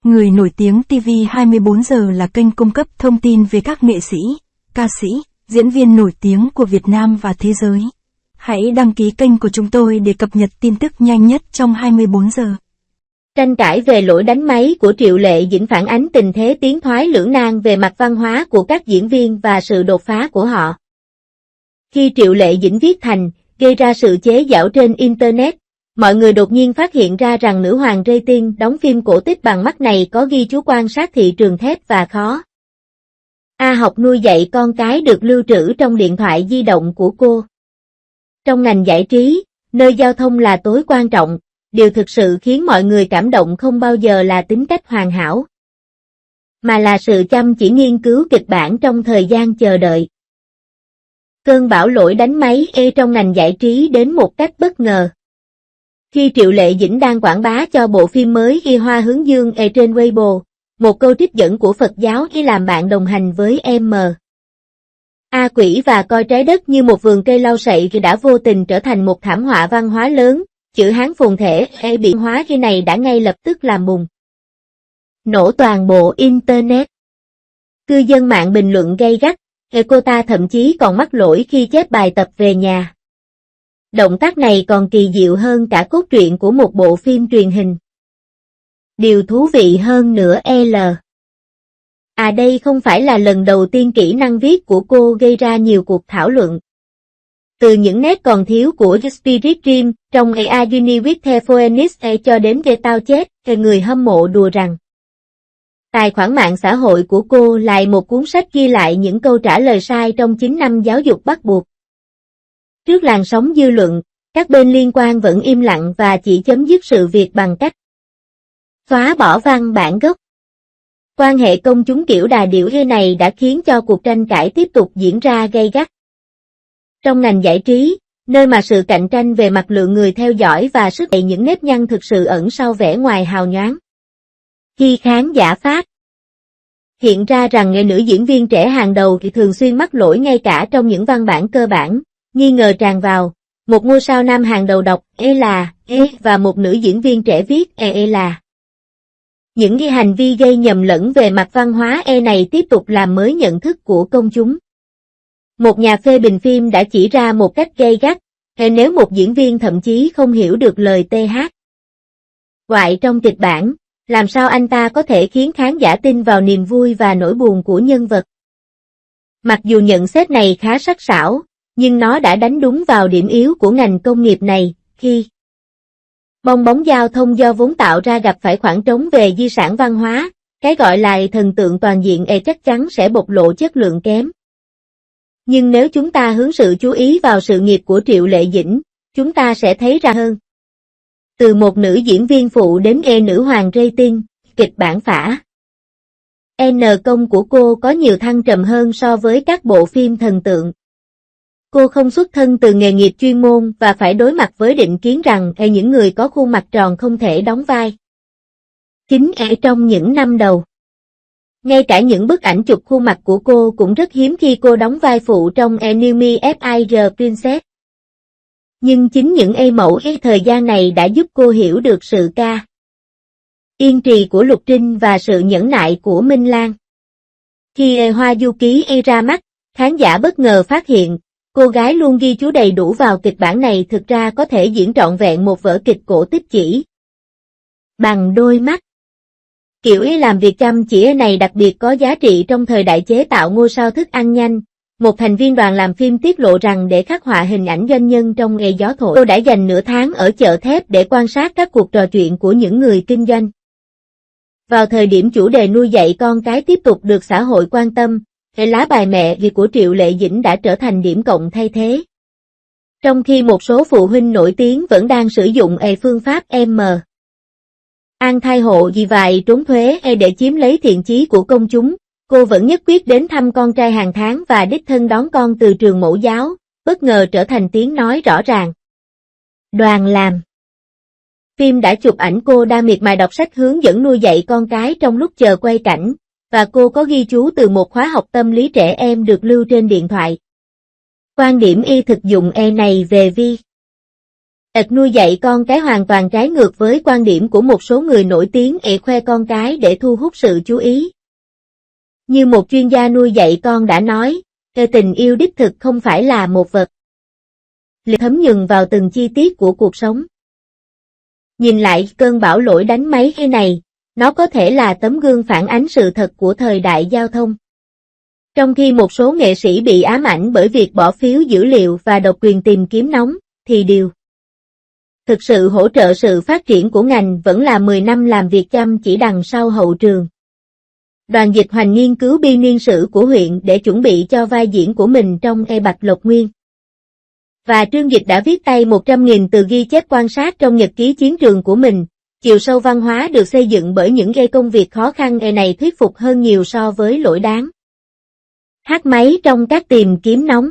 Người nổi tiếng TV 24 giờ là kênh cung cấp thông tin về các nghệ sĩ, ca sĩ, diễn viên nổi tiếng của Việt Nam và thế giới. Hãy đăng ký kênh của chúng tôi để cập nhật tin tức nhanh nhất trong 24 giờ. Tranh cãi về lỗi đánh máy của Triệu Lệ Dĩnh phản ánh tình thế tiến thoái lưỡng nan về mặt văn hóa của các diễn viên và sự đột phá của họ. Khi Triệu Lệ Dĩnh viết thành, gây ra sự chế giễu trên Internet, mọi người đột nhiên phát hiện ra rằng nữ hoàng rating đóng phim cổ tích bằng mắt này có ghi chú quan sát thị trường thép và khó. Học nuôi dạy con cái được lưu trữ trong điện thoại di động của cô. Trong ngành giải trí, nơi giao thông là tối quan trọng, điều thực sự khiến mọi người cảm động không bao giờ là tính cách hoàn hảo, mà là sự chăm chỉ nghiên cứu kịch bản trong thời gian chờ đợi. Cơn bão lỗi đánh máy trong ngành giải trí đến một cách bất ngờ. Khi Triệu Lệ Dĩnh đang quảng bá cho bộ phim mới Y Hoa Hướng Dương trên Weibo, một câu trích dẫn của Phật giáo làm bạn đồng hành với em. Quỷ và coi trái đất như một vườn cây lau sậy đã vô tình trở thành một thảm họa văn hóa lớn, chữ Hán phồn thể bị hóa khi này đã ngay lập tức làm bùng nổ toàn bộ Internet. Cư dân mạng bình luận gay gắt, cô ta thậm chí còn mắc lỗi khi chép bài tập về nhà. Động tác này còn kỳ diệu hơn cả cốt truyện của một bộ phim truyền hình. Điều thú vị hơn nữa đây không phải là lần đầu tiên kỹ năng viết của cô gây ra nhiều cuộc thảo luận. Từ những nét còn thiếu của The Spirit Dream trong A Uni with the Phoenix cho đến Get Tao Chết, người hâm mộ đùa rằng tài khoản mạng xã hội của cô là một cuốn sách ghi lại những câu trả lời sai trong 9 năm giáo dục bắt buộc. Trước làn sóng dư luận, các bên liên quan vẫn im lặng và chỉ chấm dứt sự việc bằng cách xóa bỏ văn bản gốc. Quan hệ công chúng kiểu đà điểu này đã khiến cho cuộc tranh cãi tiếp tục diễn ra gay gắt. Trong ngành giải trí, nơi mà sự cạnh tranh về mặt lượng người theo dõi và sức đẩy những nếp nhăn thực sự ẩn sau vẻ ngoài hào nhoáng. Khi khán giả phát hiện ra rằng nữ diễn viên trẻ hàng đầu thì thường xuyên mắc lỗi ngay cả trong những văn bản cơ bản, nghi ngờ tràn vào, một ngôi sao nam hàng đầu đọc là và một nữ diễn viên trẻ viết là. Những hành vi gây nhầm lẫn về mặt văn hóa này tiếp tục làm mới nhận thức của công chúng. Một nhà phê bình phim đã chỉ ra một cách gay gắt, nếu một diễn viên thậm chí không hiểu được lời TH ngoại trong kịch bản, làm sao anh ta có thể khiến khán giả tin vào niềm vui và nỗi buồn của nhân vật. Mặc dù nhận xét này khá sắc sảo, nhưng nó đã đánh đúng vào điểm yếu của ngành công nghiệp này, khi bong bóng giao thông do vốn tạo ra gặp phải khoảng trống về di sản văn hóa, cái gọi là thần tượng toàn diện chắc chắn sẽ bộc lộ chất lượng kém. Nhưng nếu chúng ta hướng sự chú ý vào sự nghiệp của Triệu Lệ Dĩnh, chúng ta sẽ thấy ra hơn. Từ một nữ diễn viên phụ đến nữ hoàng rating, kịch bản phả. Công của cô có nhiều thăng trầm hơn so với các bộ phim thần tượng. Cô không xuất thân từ nghề nghiệp chuyên môn và phải đối mặt với định kiến rằng những người có khuôn mặt tròn không thể đóng vai chính trong những năm đầu. Ngay cả những bức ảnh chụp khuôn mặt của cô cũng rất hiếm khi cô đóng vai phụ trong New Me Fire Princess. Nhưng chính những mẫu thời gian này đã giúp cô hiểu được sự yên trì của Lục Trinh và sự nhẫn nại của Minh Lan. Khi Hoa Du Ký ra mắt, khán giả bất ngờ phát hiện, cô gái luôn ghi chú đầy đủ vào kịch bản này thực ra có thể diễn trọn vẹn một vở kịch cổ tích chỉ bằng đôi mắt. Kiểu làm việc chăm chỉ này đặc biệt có giá trị trong thời đại chế tạo ngôi sao thức ăn nhanh. Một thành viên đoàn làm phim tiết lộ rằng để khắc họa hình ảnh doanh nhân trong ngày gió thổi, cô đã dành nửa tháng ở chợ thép để quan sát các cuộc trò chuyện của những người kinh doanh. Vào thời điểm chủ đề nuôi dạy con cái tiếp tục được xã hội quan tâm, lá bài mẹ của Triệu Lệ Dĩnh đã trở thành điểm cộng thay thế. Trong khi một số phụ huynh nổi tiếng vẫn đang sử dụng phương pháp An thai hộ vài trốn thuế để chiếm lấy thiện chí của công chúng, cô vẫn nhất quyết đến thăm con trai hàng tháng và đích thân đón con từ trường mẫu giáo, bất ngờ trở thành tiếng nói rõ ràng. Đoàn làm phim đã chụp ảnh cô đang miệt mài đọc sách hướng dẫn nuôi dạy con cái trong lúc chờ quay cảnh, và cô có ghi chú từ một khóa học tâm lý trẻ em được lưu trên điện thoại. Quan điểm thực dụng này về Nuôi dạy con cái hoàn toàn trái ngược với quan điểm của một số người nổi tiếng khoe con cái để thu hút sự chú ý. Như một chuyên gia nuôi dạy con đã nói, tình yêu đích thực không phải là một vật liệu thấm nhuần vào từng chi tiết của cuộc sống. Nhìn lại cơn bão lỗi đánh máy này, nó có thể là tấm gương phản ánh sự thật của thời đại giao thông. Trong khi một số nghệ sĩ bị ám ảnh bởi việc bỏ phiếu dữ liệu và độc quyền tìm kiếm nóng, thì điều thực sự hỗ trợ sự phát triển của ngành vẫn là 10 năm làm việc chăm chỉ đằng sau hậu trường. Đoàn Dịch Hoành nghiên cứu biên niên sử của huyện để chuẩn bị cho vai diễn của mình trong Bạch Lộc Nguyên. Và Trương Dịch đã viết tay 100.000 từ ghi chép quan sát trong nhật ký chiến trường của mình. Chiều sâu văn hóa được xây dựng bởi những công việc khó khăn này thuyết phục hơn nhiều so với lỗi đáng. Hát máy trong các tìm kiếm nóng.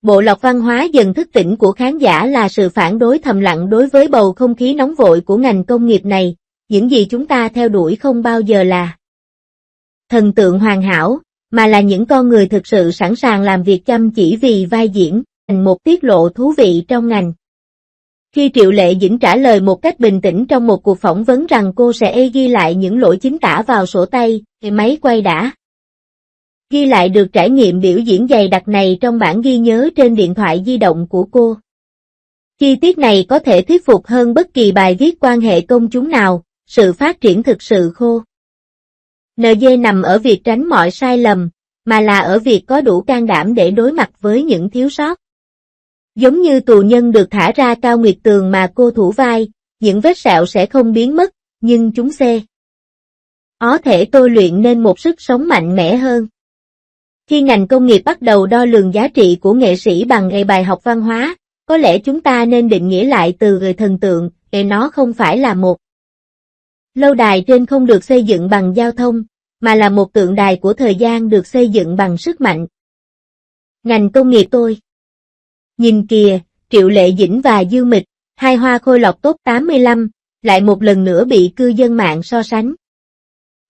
Bộ lọc văn hóa dần thức tỉnh của khán giả là sự phản đối thầm lặng đối với bầu không khí nóng vội của ngành công nghiệp này. Những gì chúng ta theo đuổi không bao giờ là thần tượng hoàn hảo, mà là những con người thực sự sẵn sàng làm việc chăm chỉ vì vai diễn, thành một tiết lộ thú vị trong ngành. Khi Triệu Lệ Dĩnh trả lời một cách bình tĩnh trong một cuộc phỏng vấn rằng cô sẽ ghi lại những lỗi chính tả vào sổ tay, máy quay đã ghi lại được trải nghiệm biểu diễn dày đặc này trong bản ghi nhớ trên điện thoại di động của cô. Chi tiết này có thể thuyết phục hơn bất kỳ bài viết quan hệ công chúng nào, sự phát triển thực sự khô NG nằm ở việc tránh mọi sai lầm, mà là ở việc có đủ can đảm để đối mặt với những thiếu sót. Giống như tù nhân được thả ra Cao Nguyệt Tường mà cô thủ vai, những vết sẹo sẽ không biến mất, nhưng chúng có thể tôi luyện nên một sức sống mạnh mẽ hơn. Khi ngành công nghiệp bắt đầu đo lường giá trị của nghệ sĩ bằng bài học văn hóa, có lẽ chúng ta nên định nghĩa lại từ người thần tượng, nó không phải là một lâu đài trên không được xây dựng bằng giao thông, mà là một tượng đài của thời gian được xây dựng bằng sức mạnh. Ngành công nghiệp tôi. Nhìn kìa, Triệu Lệ Dĩnh và Dương Mịch, hai hoa khôi lọc top 85, lại một lần nữa bị cư dân mạng so sánh.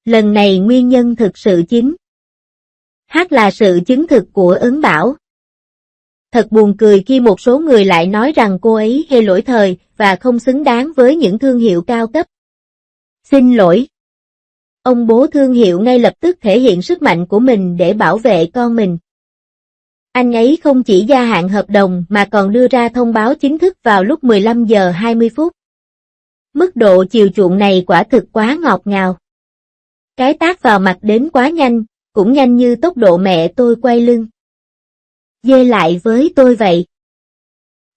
Lần này nguyên nhân thực sự chính là sự chứng thực của Ấn Bảo. Thật buồn cười khi một số người lại nói rằng cô ấy lỗi thời và không xứng đáng với những thương hiệu cao cấp. Xin lỗi. Ông bố thương hiệu ngay lập tức thể hiện sức mạnh của mình để bảo vệ con mình. Anh ấy không chỉ gia hạn hợp đồng mà còn đưa ra thông báo chính thức vào lúc 15 giờ 20 phút. Mức độ chiều chuộng này quả thực quá ngọt ngào. Cái tát vào mặt đến quá nhanh, cũng nhanh như tốc độ mẹ tôi quay lưng dê lại với tôi vậy.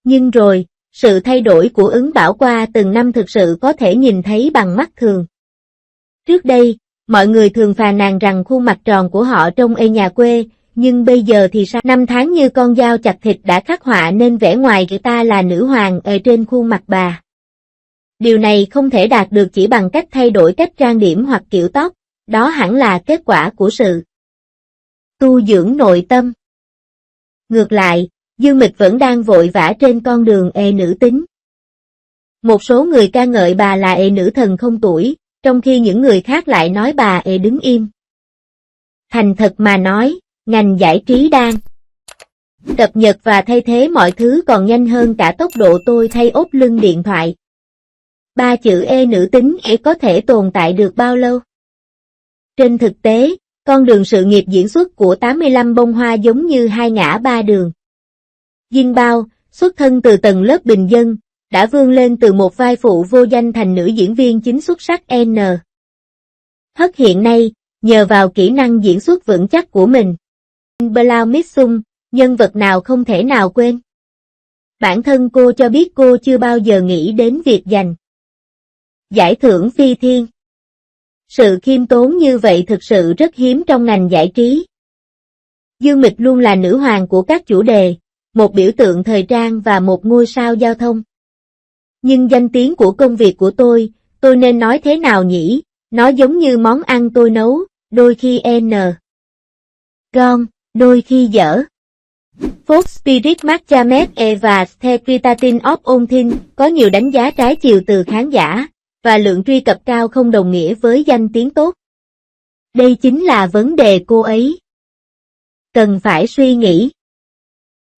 Nhưng rồi, sự thay đổi của Ứng Bảo qua từng năm thực sự có thể nhìn thấy bằng mắt thường. Trước đây, mọi người thường phàn nàn rằng khuôn mặt tròn của họ trông nhà quê, nhưng bây giờ thì sao? 5 tháng như con dao chặt thịt đã khắc họa nên vẻ ngoài người ta là nữ hoàng ở trên khuôn mặt bà. Điều này không thể đạt được chỉ bằng cách thay đổi cách trang điểm hoặc kiểu tóc, đó hẳn là kết quả của sự tu dưỡng nội tâm. Ngược lại, Dương Mịch vẫn đang vội vã trên con đường nữ tính. Một số người ca ngợi bà là nữ thần không tuổi, trong khi những người khác lại nói bà đứng im. Thành thật mà nói, ngành giải trí đang cập nhật và thay thế mọi thứ còn nhanh hơn cả tốc độ tôi thay ốp lưng điện thoại. 3 chữ nữ tính có thể tồn tại được bao lâu? Trên thực tế, con đường sự nghiệp diễn xuất của 85 bông hoa giống như hai ngã ba đường. Dinh Bao, xuất thân từ tầng lớp bình dân, đã vươn lên từ một vai phụ vô danh thành nữ diễn viên chính xuất sắc N. Hất hiện nay, nhờ vào kỹ năng diễn xuất vững chắc của mình. Blau Mitsum, nhân vật nào không thể nào quên. Bản thân cô cho biết cô chưa bao giờ nghĩ đến việc giành giải thưởng phi thiên. Sự khiêm tốn như vậy thực sự rất hiếm trong ngành giải trí. Dương Mịch luôn là nữ hoàng của các chủ đề, một biểu tượng thời trang và một ngôi sao giao thông. Nhưng danh tiếng của công việc của tôi nên nói thế nào nhỉ? Nó giống như món ăn tôi nấu, đôi khi ngon, đôi khi dở. Fox Spirit Matcha và Secretatin of Onthin có nhiều đánh giá trái chiều từ khán giả, và lượng truy cập cao không đồng nghĩa với danh tiếng tốt. Đây chính là vấn đề cô ấy cần phải suy nghĩ.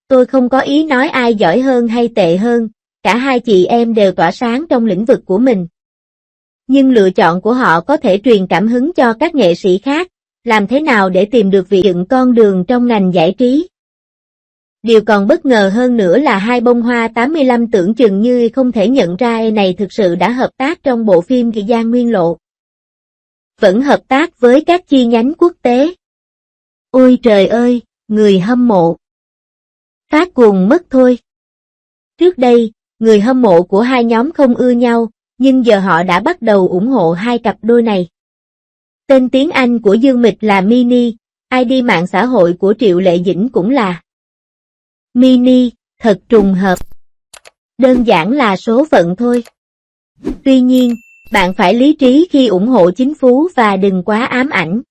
Tôi không có ý nói ai giỏi hơn hay tệ hơn, cả hai chị em đều tỏa sáng trong lĩnh vực của mình. Nhưng lựa chọn của họ có thể truyền cảm hứng cho các nghệ sĩ khác, làm thế nào để tìm được việc dựng con đường trong ngành giải trí. Điều còn bất ngờ hơn nữa là hai bông hoa 85 tưởng chừng như không thể nhận ra này thực sự đã hợp tác trong bộ phim Kỳ Giang Nguyên Lộ. Vẫn hợp tác với các chi nhánh quốc tế. Ôi trời ơi, người hâm mộ. Phát cuồng mất thôi. Trước đây, người hâm mộ của hai nhóm không ưa nhau, nhưng giờ họ đã bắt đầu ủng hộ hai cặp đôi này. Tên tiếng Anh của Dương Mịch là Mini, ID mạng xã hội của Triệu Lệ Dĩnh cũng là Mini, thật trùng hợp. Đơn giản là số phận thôi. Tuy nhiên, bạn phải lý trí khi ủng hộ chính phú và đừng quá ám ảnh.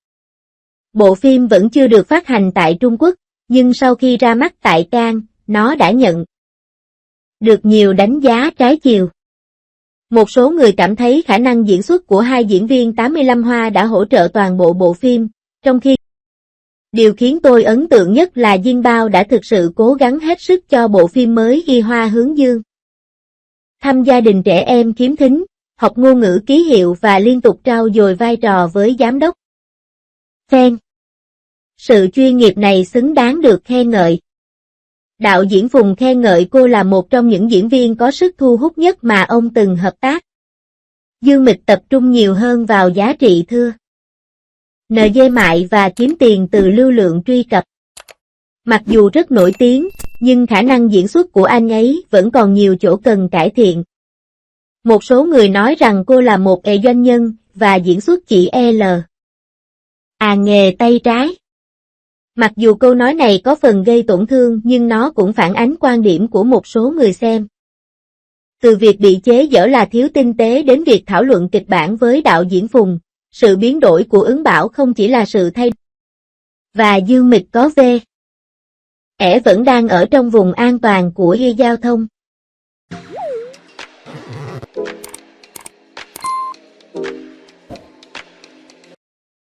Bộ phim vẫn chưa được phát hành tại Trung Quốc, nhưng sau khi ra mắt tại Cannes, nó đã nhận được nhiều đánh giá trái chiều. Một số người cảm thấy khả năng diễn xuất của hai diễn viên 85 Hoa đã hỗ trợ toàn bộ bộ phim, trong khi điều khiến tôi ấn tượng nhất là Diên Bao đã thực sự cố gắng hết sức cho bộ phim mới Y Hoa Hướng Dương. Thăm gia đình trẻ em khiếm thính, học ngôn ngữ ký hiệu và liên tục trau dồi vai trò với giám đốc. Fan. Sự chuyên nghiệp này xứng đáng được khen ngợi. Đạo diễn Phùng khen ngợi cô là một trong những diễn viên có sức thu hút nhất mà ông từng hợp tác. Dương Mịch tập trung nhiều hơn vào giá trị thưa NG mại và kiếm tiền từ lưu lượng truy cập. Mặc dù rất nổi tiếng, nhưng khả năng diễn xuất của anh ấy vẫn còn nhiều chỗ cần cải thiện. Một số người nói rằng cô là một doanh nhân, và diễn xuất chỉ L. Nghề tay trái. Mặc dù câu nói này có phần gây tổn thương nhưng nó cũng phản ánh quan điểm của một số người xem. Từ việc bị chế giễu là thiếu tinh tế đến việc thảo luận kịch bản với đạo diễn Phùng, sự biến đổi của Ứng Bảo không chỉ là sự thay đổi. Và Dương Mịch có V. Ẻ vẫn đang ở trong vùng an toàn của giao thông.